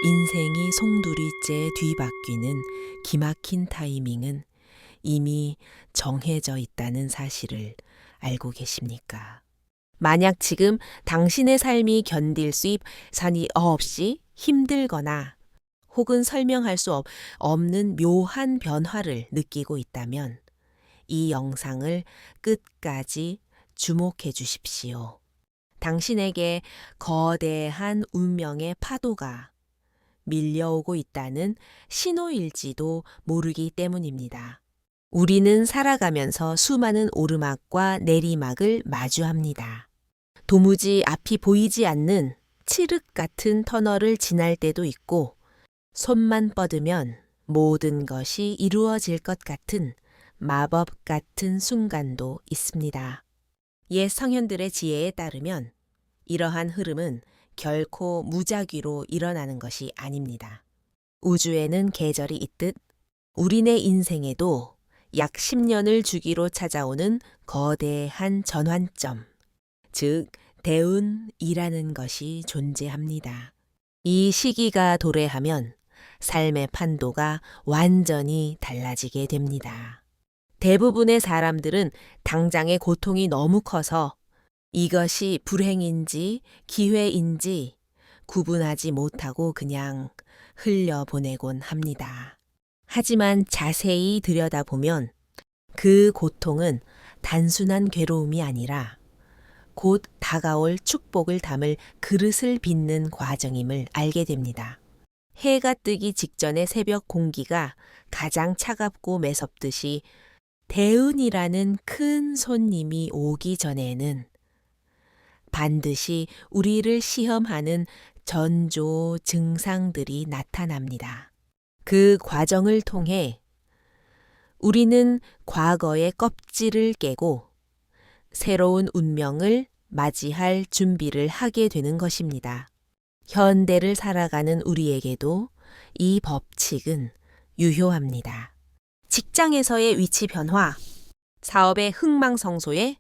인생이 송두리째 뒤바뀌는 기막힌 타이밍은 이미 정해져 있다는 사실을 알고 계십니까? 만약 지금 당신의 삶이 견딜 수 산이 없이 힘들거나 혹은 설명할 수 없는 묘한 변화를 느끼고 있다면 이 영상을 끝까지 주목해 주십시오. 당신에게 거대한 운명의 파도가 밀려오고 있다는 신호일지도 모르기 때문입니다. 우리는 살아가면서 수많은 오르막과 내리막을 마주합니다. 도무지 앞이 보이지 않는 칠흑 같은 터널을 지날 때도 있고, 손만 뻗으면 모든 것이 이루어질 것 같은 마법 같은 순간도 있습니다. 옛 성현들의 지혜에 따르면 이러한 흐름은 결코 무작위로 일어나는 것이 아닙니다. 우주에는 계절이 있듯 우리네 인생에도 약 10년을 주기로 찾아오는 거대한 전환점, 즉 대운이라는 것이 존재합니다. 이 시기가 도래하면 삶의 판도가 완전히 달라지게 됩니다. 대부분의 사람들은 당장의 고통이 너무 커서 이것이 불행인지 기회인지 구분하지 못하고 그냥 흘려보내곤 합니다. 하지만 자세히 들여다보면 그 고통은 단순한 괴로움이 아니라 곧 다가올 축복을 담을 그릇을 빚는 과정임을 알게 됩니다. 해가 뜨기 직전의 새벽 공기가 가장 차갑고 매섭듯이 대운이라는 큰 손님이 오기 전에는 반드시 우리를 시험하는 전조 증상들이 나타납니다. 그 과정을 통해 우리는 과거의 껍질을 깨고 새로운 운명을 맞이할 준비를 하게 되는 것입니다. 현대를 살아가는 우리에게도 이 법칙은 유효합니다. 직장에서의 위치 변화, 사업의 흥망성쇠에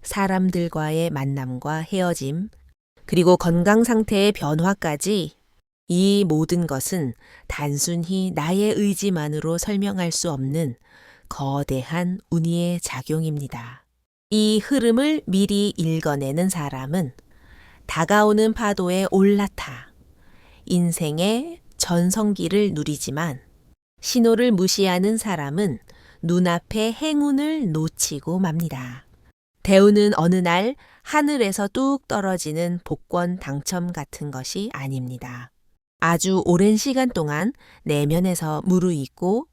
사람들과의 만남과 헤어짐, 그리고 건강 상태의 변화까지 이 모든 것은 단순히 나의 의지만으로 설명할 수 없는 거대한 운이의 작용입니다. 이 흐름을 미리 읽어내는 사람은 다가오는 파도에 올라타 인생의 전성기를 누리지만 신호를 무시하는 사람은 눈앞의 행운을 놓치고 맙니다. 대운은 어느 날 하늘에서 뚝 떨어지는 복권 당첨 같은 것이 아닙니다. 아주 오랜 시간 동안 내면에서 무르익고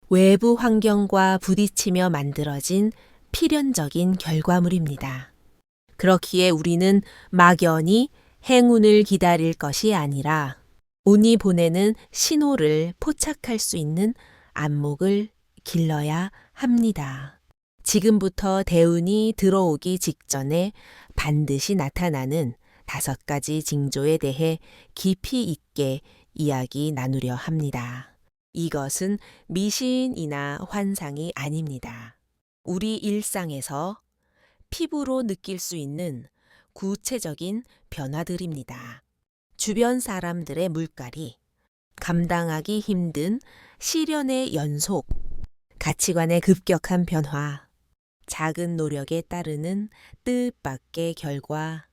외부 환경과 부딪히며 만들어진 필연적인 결과물입니다. 그렇기에 우리는 막연히 행운을 기다릴 것이 아니라 운이 보내는 신호를 포착할 수 있는 안목을 길러야 합니다. 지금부터 대운이 들어오기 직전에 반드시 나타나는 5가지 징조에 대해 깊이 있게 이야기 나누려 합니다. 이것은 미신이나 환상이 아닙니다. 우리 일상에서 피부로 느낄 수 있는 구체적인 변화들입니다. 주변 사람들의 물갈이, 감당하기 힘든 시련의 연속, 가치관의 급격한 변화, 작은 노력에 따르는 뜻밖의 결과,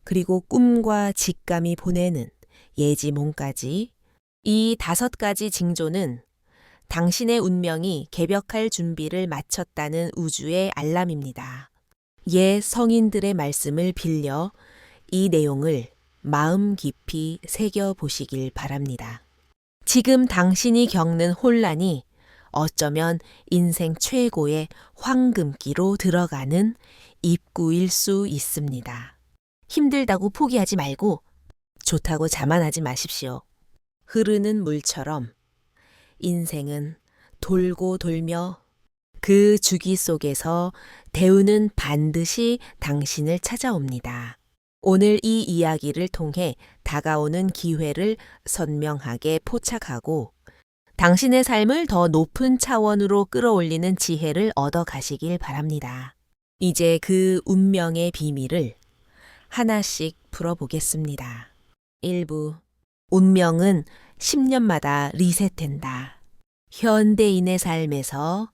그리고 꿈과 직감이 보내는 예지몽까지 이 5가지 징조는 당신의 운명이 개벽할 준비를 마쳤다는 우주의 알람입니다. 옛 성인들의 말씀을 빌려 이 내용을 마음 깊이 새겨보시길 바랍니다. 지금 당신이 겪는 혼란이 어쩌면 인생 최고의 황금기로 들어가는 입구일 수 있습니다. 힘들다고 포기하지 말고 좋다고 자만하지 마십시오. 흐르는 물처럼 인생은 돌고 돌며 그 주기 속에서 대운은 반드시 당신을 찾아옵니다. 오늘 이 이야기를 통해 다가오는 기회를 선명하게 포착하고 당신의 삶을 더 높은 차원으로 끌어올리는 지혜를 얻어 가시길 바랍니다. 이제 그 운명의 비밀을 하나씩 풀어보겠습니다. 1부 운명은 10년마다 리셋된다. 현대인의 삶에서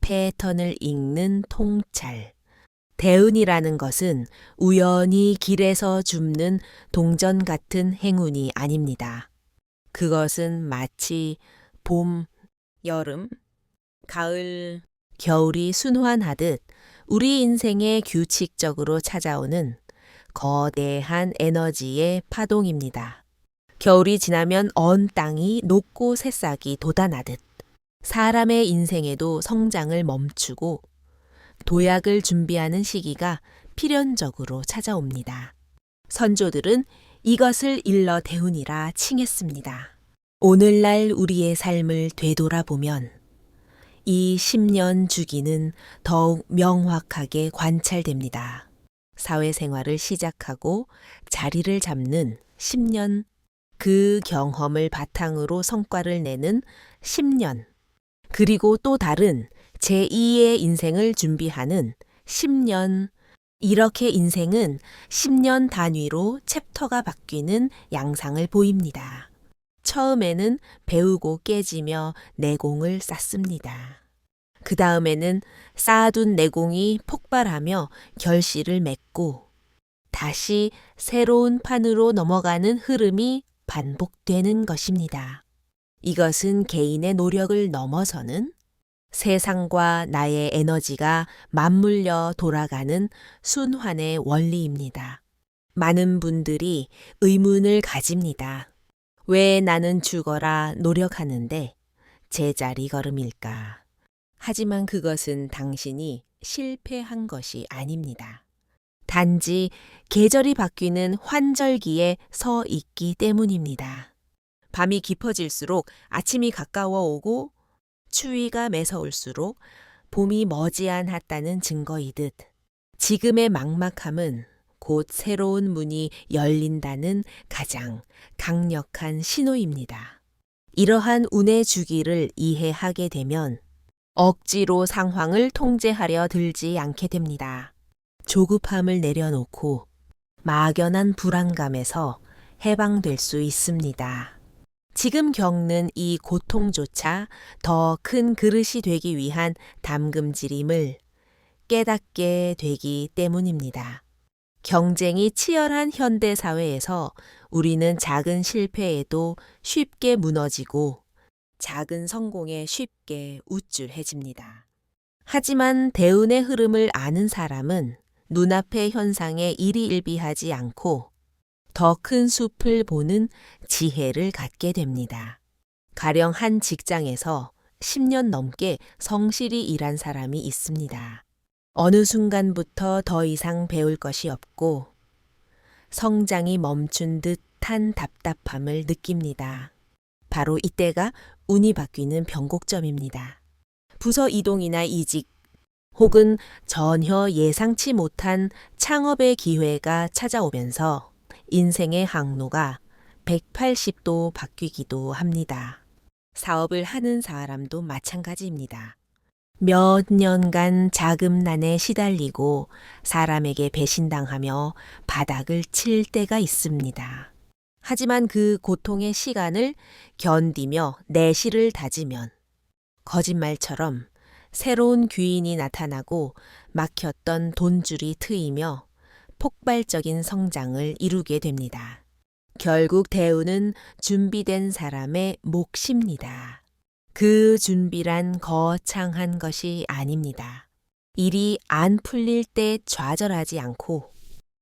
패턴을 읽는 통찰. 대운이라는 것은 우연히 길에서 줍는 동전 같은 행운이 아닙니다. 그것은 마치 봄, 여름, 가을, 겨울이 순환하듯 우리 인생에 규칙적으로 찾아오는 거대한 에너지의 파동입니다. 겨울이 지나면 언 땅이 녹고 새싹이 돋아나듯 사람의 인생에도 성장을 멈추고 도약을 준비하는 시기가 필연적으로 찾아옵니다. 선조들은 이것을 일러 대운이라 칭했습니다. 오늘날 우리의 삶을 되돌아보면 이 10년 주기는 더욱 명확하게 관찰됩니다. 사회생활을 시작하고 자리를 잡는 10년, 그 경험을 바탕으로 성과를 내는 10년, 그리고 또 다른 제2의 인생을 준비하는 10년, 이렇게 인생은 10년 단위로 챕터가 바뀌는 양상을 보입니다. 처음에는 배우고 깨지며 내공을 쌓습니다. 그 다음에는 쌓아둔 내공이 폭발하며 결실을 맺고 다시 새로운 판으로 넘어가는 흐름이 반복되는 것입니다. 이것은 개인의 노력을 넘어서는 세상과 나의 에너지가 맞물려 돌아가는 순환의 원리입니다. 많은 분들이 의문을 가집니다. 왜 나는 죽어라 노력하는데 제자리 걸음일까? 하지만 그것은 당신이 실패한 것이 아닙니다. 단지 계절이 바뀌는 환절기에 서 있기 때문입니다. 밤이 깊어질수록 아침이 가까워 오고 추위가 매서울수록 봄이 머지않았다는 증거이듯 지금의 막막함은 곧 새로운 문이 열린다는 가장 강력한 신호입니다. 이러한 운의 주기를 이해하게 되면 억지로 상황을 통제하려 들지 않게 됩니다. 조급함을 내려놓고 막연한 불안감에서 해방될 수 있습니다. 지금 겪는 이 고통조차 더 큰 그릇이 되기 위한 담금질임을 깨닫게 되기 때문입니다. 경쟁이 치열한 현대사회에서 우리는 작은 실패에도 쉽게 무너지고 작은 성공에 쉽게 우쭐해집니다. 하지만 대운의 흐름을 아는 사람은 눈앞의 현상에 일희일비하지 않고 더 큰 숲을 보는 지혜를 갖게 됩니다. 가령 한 직장에서 10년 넘게 성실히 일한 사람이 있습니다. 어느 순간부터 더 이상 배울 것이 없고 성장이 멈춘 듯한 답답함을 느낍니다. 바로 이때가 운이 바뀌는 변곡점입니다. 부서 이동이나 이직 혹은 전혀 예상치 못한 창업의 기회가 찾아오면서 인생의 항로가 180도 바뀌기도 합니다. 사업을 하는 사람도 마찬가지입니다. 몇 년간 자금난에 시달리고 사람에게 배신당하며 바닥을 칠 때가 있습니다. 하지만 그 고통의 시간을 견디며 내실을 다지면 거짓말처럼 새로운 귀인이 나타나고 막혔던 돈줄이 트이며 폭발적인 성장을 이루게 됩니다. 결국 대운은 준비된 사람의 몫입니다. 그 준비란 거창한 것이 아닙니다. 일이 안 풀릴 때 좌절하지 않고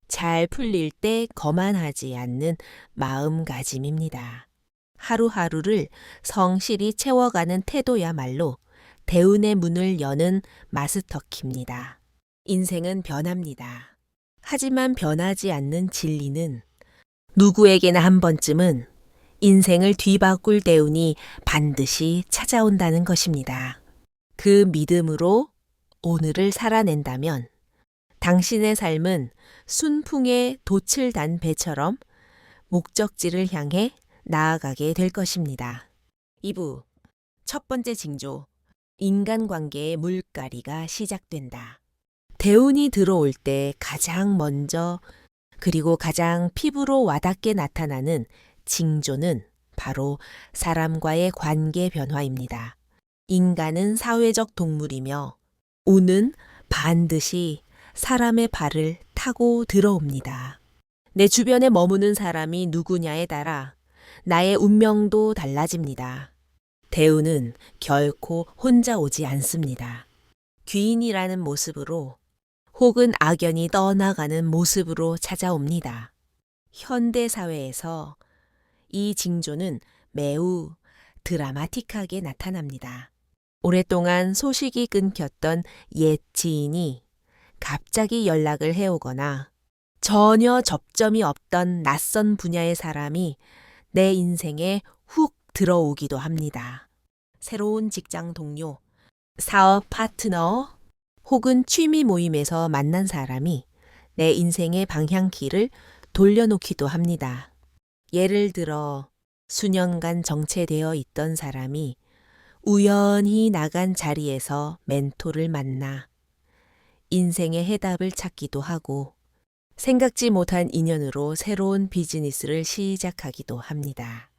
잘 풀릴 때 거만하지 않는 마음가짐입니다. 하루하루를 성실히 채워가는 태도야말로 대운의 문을 여는 마스터키입니다. 인생은 변합니다. 하지만 변하지 않는 진리는 누구에게나 한 번쯤은 인생을 뒤바꿀 대운이 반드시 찾아온다는 것입니다. 그 믿음으로 오늘을 살아낸다면 당신의 삶은 순풍에 돛을 단 배처럼 목적지를 향해 나아가게 될 것입니다. 2부 첫 번째 징조, 인간관계의 물갈이가 시작된다. 대운이 들어올 때 가장 먼저 그리고 가장 피부로 와닿게 나타나는 징조는 바로 사람과의 관계 변화입니다. 인간은 사회적 동물이며 우는 반드시 사람의 발을 타고 들어옵니다. 내 주변에 머무는 사람이 누구냐에 따라 나의 운명도 달라집니다. 대우는 결코 혼자 오지 않습니다. 귀인이라는 모습으로 혹은 악연이 떠나가는 모습으로 찾아옵니다. 현대 사회에서 이 징조는 매우 드라마틱하게 나타납니다. 오랫동안 소식이 끊겼던 옛 지인이 갑자기 연락을 해오거나 전혀 접점이 없던 낯선 분야의 사람이 내 인생에 훅 들어오기도 합니다. 새로운 직장 동료, 사업 파트너 혹은 취미 모임에서 만난 사람이 내 인생의 방향키를 돌려놓기도 합니다. 예를 들어 수년간 정체되어 있던 사람이 우연히 나간 자리에서 멘토를 만나 인생의 해답을 찾기도 하고 생각지 못한 인연으로 새로운 비즈니스를 시작하기도 합니다.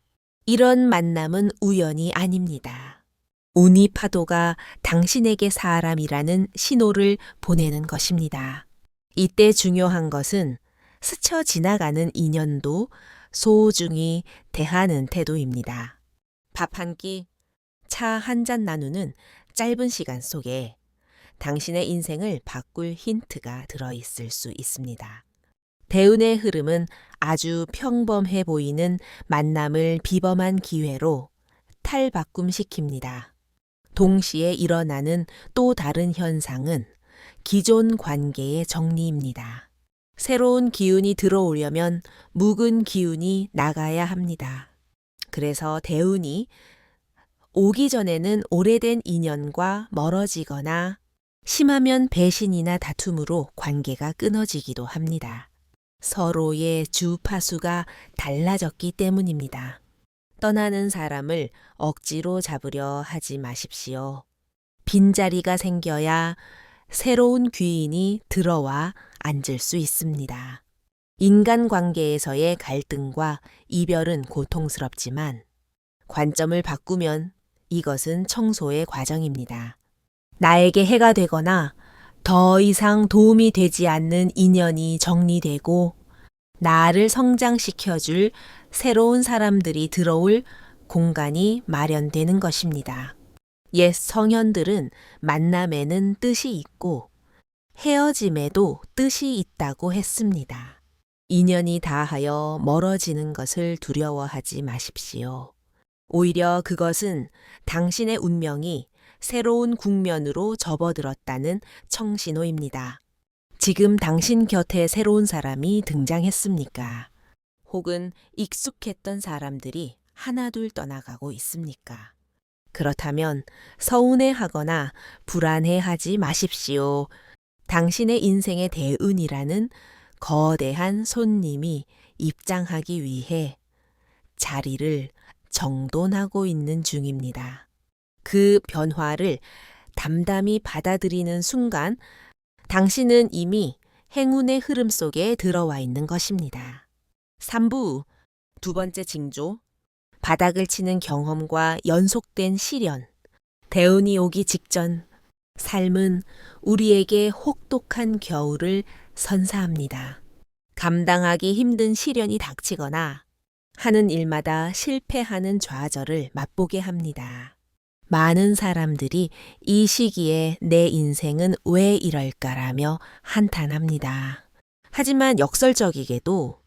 이런 만남은 우연이 아닙니다. 운이 파도가 당신에게 사람이라는 신호를 보내는 것입니다. 이때 중요한 것은 스쳐 지나가는 인연도 소중히 대하는 태도입니다. 밥 한 끼, 차 한 잔 나누는 짧은 시간 속에 당신의 인생을 바꿀 힌트가 들어있을 수 있습니다. 대운의 흐름은 아주 평범해 보이는 만남을 비범한 기회로 탈바꿈시킵니다. 동시에 일어나는 또 다른 현상은 기존 관계의 정리입니다. 새로운 기운이 들어오려면 묵은 기운이 나가야 합니다. 그래서 대운이 오기 전에는 오래된 인연과 멀어지거나 심하면 배신이나 다툼으로 관계가 끊어지기도 합니다. 서로의 주파수가 달라졌기 때문입니다. 떠나는 사람을 억지로 잡으려 하지 마십시오. 빈자리가 생겨야 새로운 귀인이 들어와 앉을 수 있습니다. 인간관계에서의 갈등과 이별은 고통스럽지만 관점을 바꾸면 이것은 청소의 과정입니다. 나에게 해가 되거나 더 이상 도움이 되지 않는 인연이 정리되고 나를 성장시켜줄 새로운 사람들이 들어올 공간이 마련되는 것입니다. 옛 성현들은 만남에는 뜻이 있고 헤어짐에도 뜻이 있다고 했습니다. 인연이 다하여 멀어지는 것을 두려워하지 마십시오. 오히려 그것은 당신의 운명이 새로운 국면으로 접어들었다는 청신호입니다. 지금 당신 곁에 새로운 사람이 등장했습니까? 혹은 익숙했던 사람들이 하나둘 떠나가고 있습니까? 그렇다면 서운해하거나 불안해하지 마십시오. 당신의 인생의 대운이라는 거대한 손님이 입장하기 위해 자리를 정돈하고 있는 중입니다. 그 변화를 담담히 받아들이는 순간 당신은 이미 행운의 흐름 속에 들어와 있는 것입니다. 3부 두 번째 징조, 바닥을 치는 경험과 연속된 시련. 대운이 오기 직전 삶은 우리에게 혹독한 겨울을 선사합니다. 감당하기 힘든 시련이 닥치거나 하는 일마다 실패하는 좌절을 맛보게 합니다. 많은 사람들이 이 시기에 내 인생은 왜 이럴까라며 한탄합니다. 하지만 역설적이게도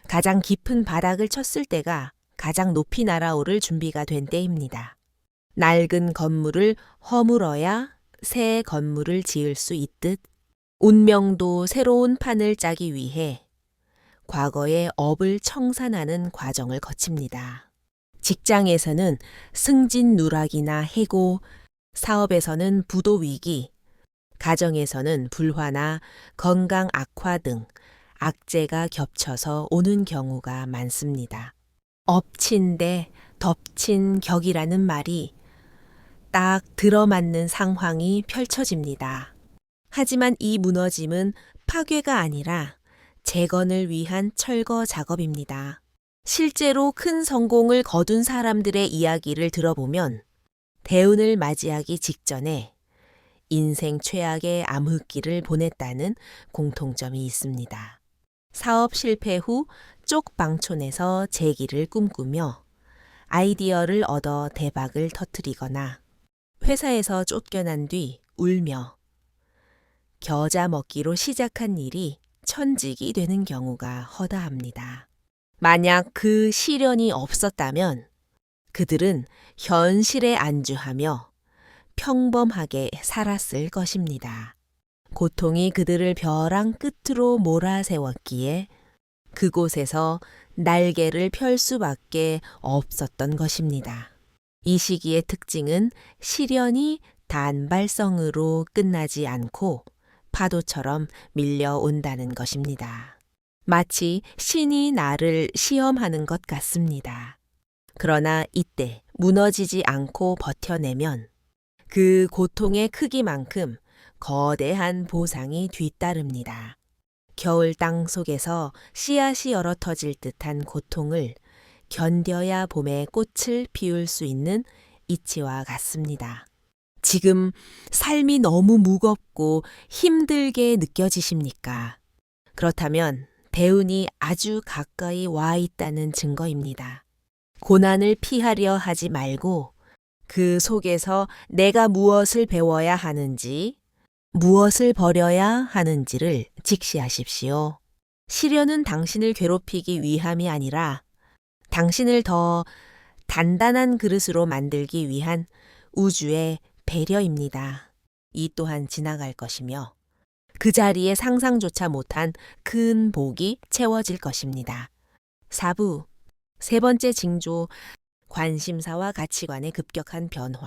가장 깊은 바닥을 쳤을 때가 가장 높이 날아오를 준비가 된 때입니다. 낡은 건물을 허물어야 새 건물을 지을 수 있듯 운명도 새로운 판을 짜기 위해 과거의 업을 청산하는 과정을 거칩니다. 직장에서는 승진 누락이나 해고, 사업에서는 부도 위기, 가정에서는 불화나 건강 악화 등 악재가 겹쳐서 오는 경우가 많습니다. 엎친 데 덮친 격이라는 말이 딱 들어맞는 상황이 펼쳐집니다. 하지만 이 무너짐은 파괴가 아니라 재건을 위한 철거 작업입니다. 실제로 큰 성공을 거둔 사람들의 이야기를 들어보면 대운을 맞이하기 직전에 인생 최악의 암흑기를 보냈다는 공통점이 있습니다. 사업 실패 후 쪽방촌에서 재기를 꿈꾸며 아이디어를 얻어 대박을 터뜨리거나 회사에서 쫓겨난 뒤 울며 겨자 먹기로 시작한 일이 천직이 되는 경우가 허다합니다. 만약 그 시련이 없었다면 그들은 현실에 안주하며 평범하게 살았을 것입니다. 고통이 그들을 벼랑 끝으로 몰아세웠기에 그곳에서 날개를 펼 수밖에 없었던 것입니다. 이 시기의 특징은 시련이 단발성으로 끝나지 않고 파도처럼 밀려온다는 것입니다. 마치 신이 나를 시험하는 것 같습니다. 그러나 이때 무너지지 않고 버텨내면 그 고통의 크기만큼 거대한 보상이 뒤따릅니다. 겨울 땅 속에서 씨앗이 얼어 터질 듯한 고통을 견뎌야 봄에 꽃을 피울 수 있는 이치와 같습니다. 지금 삶이 너무 무겁고 힘들게 느껴지십니까? 그렇다면 대운이 아주 가까이 와 있다는 증거입니다. 고난을 피하려 하지 말고 그 속에서 내가 무엇을 배워야 하는지, 무엇을 버려야 하는지를 직시하십시오. 시련은 당신을 괴롭히기 위함이 아니라 당신을 더 단단한 그릇으로 만들기 위한 우주의 배려입니다. 이 또한 지나갈 것이며 그 자리에 상상조차 못한 큰 복이 채워질 것입니다. 4부 세 번째 징조, 관심사와 가치관의 급격한 변화.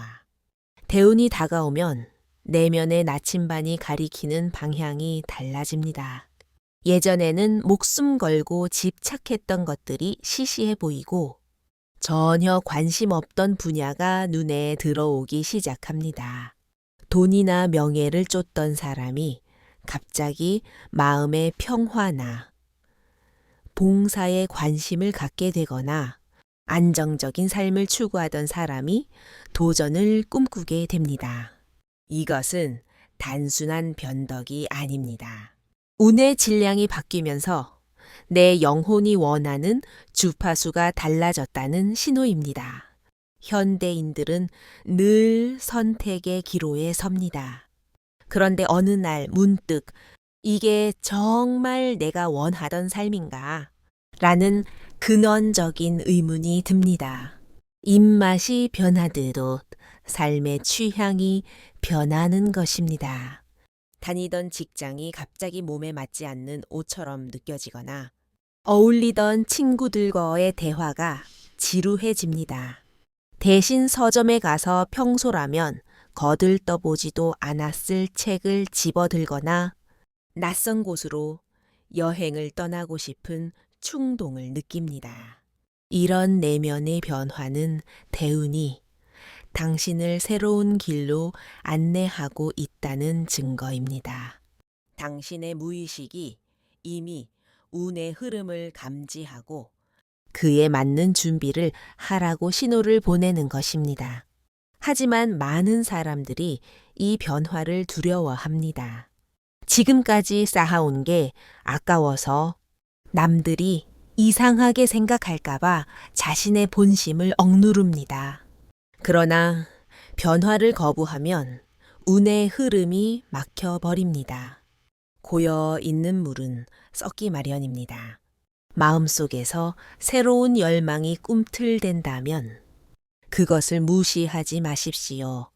대운이 다가오면 내면의 나침반이 가리키는 방향이 달라집니다. 예전에는 목숨 걸고 집착했던 것들이 시시해 보이고 전혀 관심 없던 분야가 눈에 들어오기 시작합니다. 돈이나 명예를 쫓던 사람이 갑자기 마음의 평화나 봉사에 관심을 갖게 되거나 안정적인 삶을 추구하던 사람이 도전을 꿈꾸게 됩니다. 이것은 단순한 변덕이 아닙니다. 운의 질량이 바뀌면서 내 영혼이 원하는 주파수가 달라졌다는 신호입니다. 현대인들은 늘 선택의 기로에 섭니다. 그런데 어느 날 문득 이게 정말 내가 원하던 삶인가? 라는 근원적인 의문이 듭니다. 입맛이 변하듯 삶의 취향이 변하는 것입니다. 다니던 직장이 갑자기 몸에 맞지 않는 옷처럼 느껴지거나 어울리던 친구들과의 대화가 지루해집니다. 대신 서점에 가서 평소라면 거들떠보지도 않았을 책을 집어들거나 낯선 곳으로 여행을 떠나고 싶은 충동을 느낍니다. 이런 내면의 변화는 대운이 당신을 새로운 길로 안내하고 있다는 증거입니다. 당신의 무의식이 이미 운의 흐름을 감지하고 그에 맞는 준비를 하라고 신호를 보내는 것입니다. 하지만 많은 사람들이 이 변화를 두려워합니다. 지금까지 쌓아온 게 아까워서 남들이 이상하게 생각할까봐 자신의 본심을 억누릅니다. 그러나 변화를 거부하면 운의 흐름이 막혀버립니다. 고여 있는 물은 썩기 마련입니다. 마음속에서 새로운 열망이 꿈틀댄다면 그것을 무시하지 마십시오.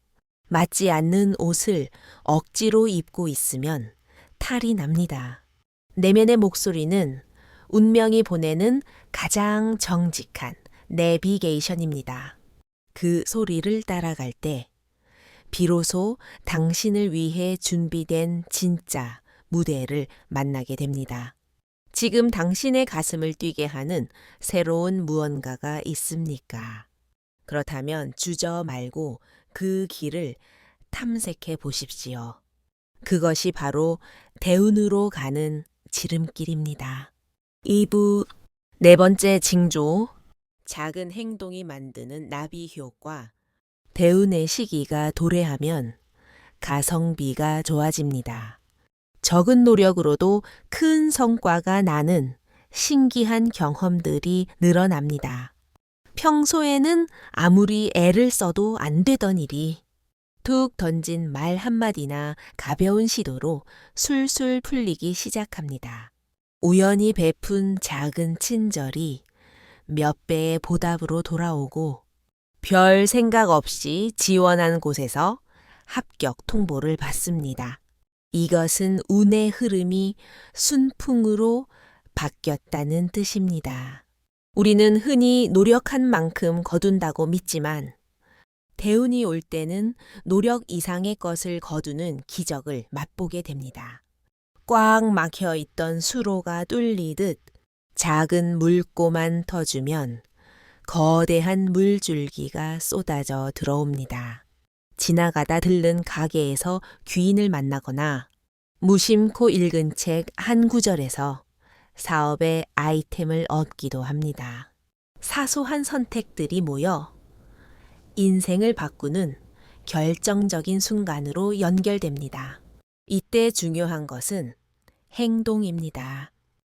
맞지 않는 옷을 억지로 입고 있으면 탈이 납니다. 내면의 목소리는 운명이 보내는 가장 정직한 내비게이션입니다. 그 소리를 따라갈 때 비로소 당신을 위해 준비된 진짜 무대를 만나게 됩니다. 지금 당신의 가슴을 뛰게 하는 새로운 무언가가 있습니까? 그렇다면 주저 말고 그 길을 탐색해 보십시오. 그것이 바로 대운으로 가는 지름길입니다. 2부 네 번째 징조, 작은 행동이 만드는 나비 효과. 대운의 시기가 도래하면 가성비가 좋아집니다. 적은 노력으로도 큰 성과가 나는 신기한 경험들이 늘어납니다. 평소에는 아무리 애를 써도 안 되던 일이 툭 던진 말 한마디나 가벼운 시도로 술술 풀리기 시작합니다. 우연히 베푼 작은 친절이 몇 배의 보답으로 돌아오고 별 생각 없이 지원한 곳에서 합격 통보를 받습니다. 이것은 운의 흐름이 순풍으로 바뀌었다는 뜻입니다. 우리는 흔히 노력한 만큼 거둔다고 믿지만 대운이 올 때는 노력 이상의 것을 거두는 기적을 맛보게 됩니다. 꽉 막혀 있던 수로가 뚫리듯 작은 물꼬만 터주면 거대한 물줄기가 쏟아져 들어옵니다. 지나가다 들른 가게에서 귀인을 만나거나 무심코 읽은 책 한 구절에서 사업의 아이템을 얻기도 합니다. 사소한 선택들이 모여 인생을 바꾸는 결정적인 순간으로 연결됩니다. 이때 중요한 것은 행동입니다.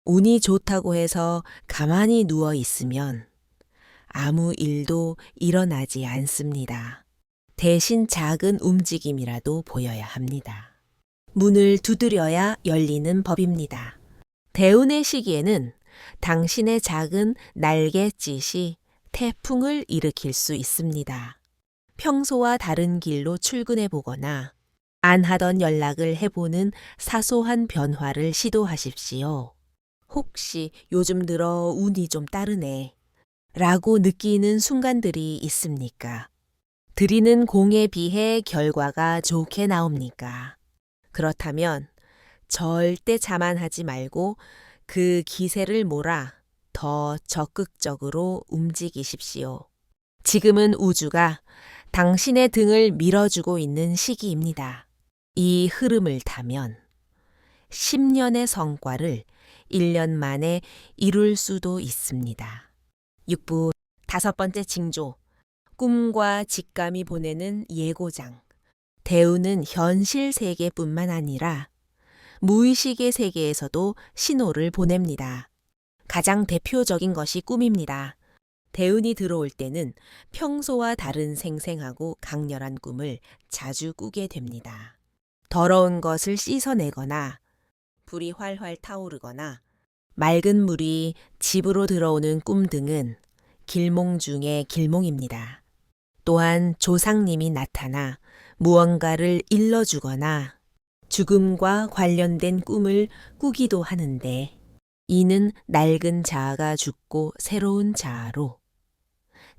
운이 좋다고 해서 가만히 누워 있으면 아무 일도 일어나지 않습니다. 대신 작은 움직임이라도 보여야 합니다. 문을 두드려야 열리는 법입니다. 대운의 시기에는 당신의 작은 날갯짓이 태풍을 일으킬 수 있습니다. 평소와 다른 길로 출근해 보거나 안 하던 연락을 해보는 사소한 변화를 시도하십시오. 혹시 요즘 들어 운이 좀 따르네 라고 느끼는 순간들이 있습니까? 드리는 공에 비해 결과가 좋게 나옵니까? 그렇다면 절대 자만하지 말고 그 기세를 몰아 더 적극적으로 움직이십시오. 지금은 우주가 당신의 등을 밀어주고 있는 시기입니다. 이 흐름을 타면 10년의 성과를 1년 만에 이룰 수도 있습니다. 6부 다섯 번째 징조, 꿈과 직감이 보내는 예고장. 대운은 현실 세계뿐만 아니라 무의식의 세계에서도 신호를 보냅니다. 가장 대표적인 것이 꿈입니다. 대운이 들어올 때는 평소와 다른 생생하고 강렬한 꿈을 자주 꾸게 됩니다. 더러운 것을 씻어내거나 불이 활활 타오르거나 맑은 물이 집으로 들어오는 꿈 등은 길몽 중의 길몽입니다. 또한 조상님이 나타나 무언가를 일러주거나 죽음과 관련된 꿈을 꾸기도 하는데 이는 낡은 자아가 죽고 새로운 자아로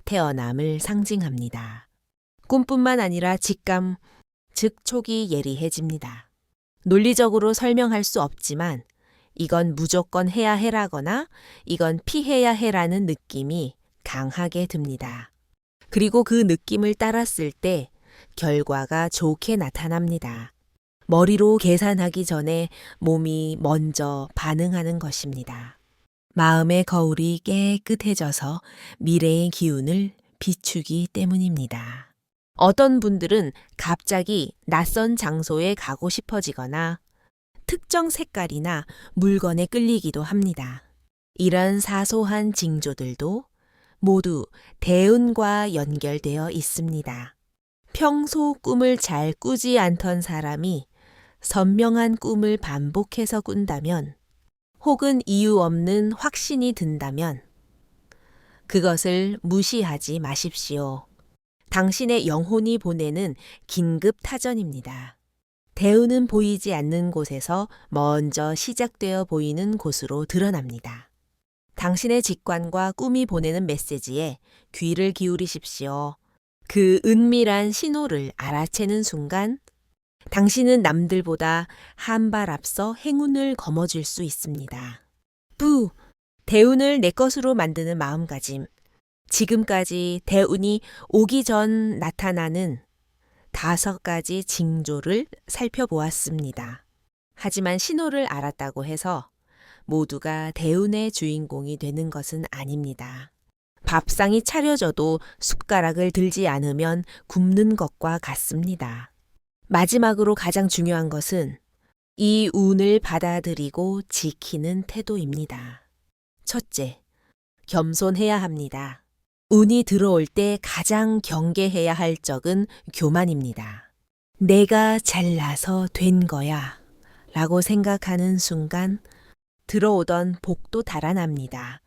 태어남을 상징합니다. 꿈뿐만 아니라 직감, 즉 촉이 예리해집니다. 논리적으로 설명할 수 없지만 이건 무조건 해야 해라거나 이건 피해야 해라는 느낌이 강하게 듭니다. 그리고 그 느낌을 따랐을 때 결과가 좋게 나타납니다. 머리로 계산하기 전에 몸이 먼저 반응하는 것입니다. 마음의 거울이 깨끗해져서 미래의 기운을 비추기 때문입니다. 어떤 분들은 갑자기 낯선 장소에 가고 싶어지거나 특정 색깔이나 물건에 끌리기도 합니다. 이런 사소한 징조들도 모두 대운과 연결되어 있습니다. 평소 꿈을 잘 꾸지 않던 사람이 선명한 꿈을 반복해서 꾼다면 혹은 이유 없는 확신이 든다면 그것을 무시하지 마십시오. 당신의 영혼이 보내는 긴급 타전입니다. 대운은 보이지 않는 곳에서 먼저 시작되어 보이는 곳으로 드러납니다. 당신의 직관과 꿈이 보내는 메시지에 귀를 기울이십시오. 그 은밀한 신호를 알아채는 순간 당신은 남들보다 한 발 앞서 행운을 거머쥘 수 있습니다. 뿌! 대운을 내 것으로 만드는 마음가짐. 지금까지 대운이 오기 전 나타나는 5가지 징조를 살펴보았습니다. 하지만 신호를 알았다고 해서 모두가 대운의 주인공이 되는 것은 아닙니다. 밥상이 차려져도 숟가락을 들지 않으면 굶는 것과 같습니다. 마지막으로 가장 중요한 것은 이 운을 받아들이고 지키는 태도입니다. 첫째, 겸손해야 합니다. 운이 들어올 때 가장 경계해야 할 적은 교만입니다. 내가 잘나서 된 거야 라고 생각하는 순간 들어오던 복도 달아납니다.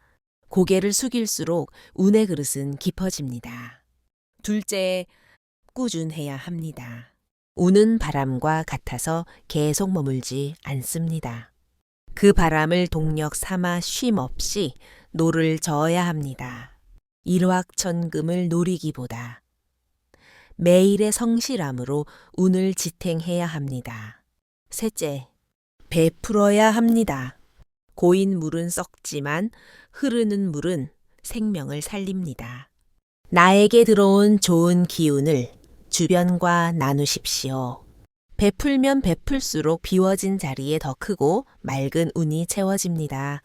고개를 숙일수록 운의 그릇은 깊어집니다. 둘째, 꾸준해야 합니다. 운은 바람과 같아서 계속 머물지 않습니다. 그 바람을 동력 삼아 쉼 없이 노를 저어야 합니다. 일확천금을 노리기보다 매일의 성실함으로 운을 지탱해야 합니다. 셋째, 베풀어야 합니다. 고인 물은 썩지만 흐르는 물은 생명을 살립니다. 나에게 들어온 좋은 기운을 주변과 나누십시오. 베풀면 베풀수록 비워진 자리에 더 크고 맑은 운이 채워집니다.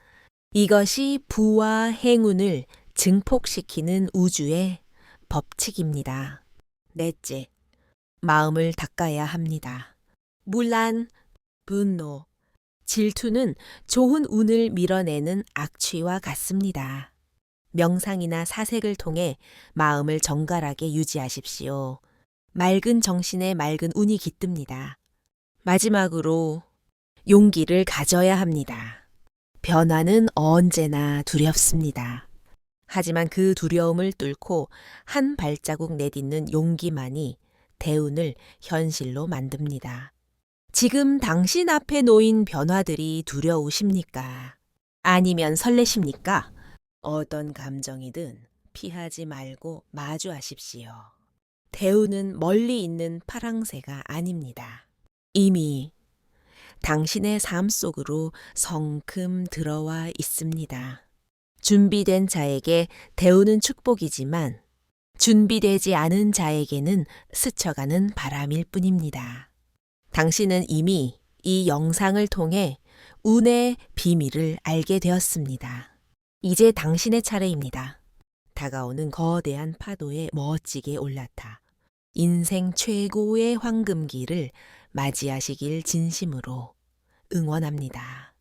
이것이 부와 행운을 증폭시키는 우주의 법칙입니다. 넷째, 마음을 닦아야 합니다. 문란, 분노, 질투는 좋은 운을 밀어내는 악취와 같습니다. 명상이나 사색을 통해 마음을 정갈하게 유지하십시오. 맑은 정신에 맑은 운이 깃듭니다. 마지막으로 용기를 가져야 합니다. 변화는 언제나 두렵습니다. 하지만 그 두려움을 뚫고 한 발자국 내딛는 용기만이 대운을 현실로 만듭니다. 지금 당신 앞에 놓인 변화들이 두려우십니까? 아니면 설레십니까? 어떤 감정이든 피하지 말고 마주하십시오. 대운은 멀리 있는 파랑새가 아닙니다. 이미 당신의 삶 속으로 성큼 들어와 있습니다. 준비된 자에게 대운은 축복이지만 준비되지 않은 자에게는 스쳐가는 바람일 뿐입니다. 당신은 이미 이 영상을 통해 운의 비밀을 알게 되었습니다. 이제 당신의 차례입니다. 다가오는 거대한 파도에 멋지게 올라타 인생 최고의 황금기를 맞이하시길 진심으로 응원합니다.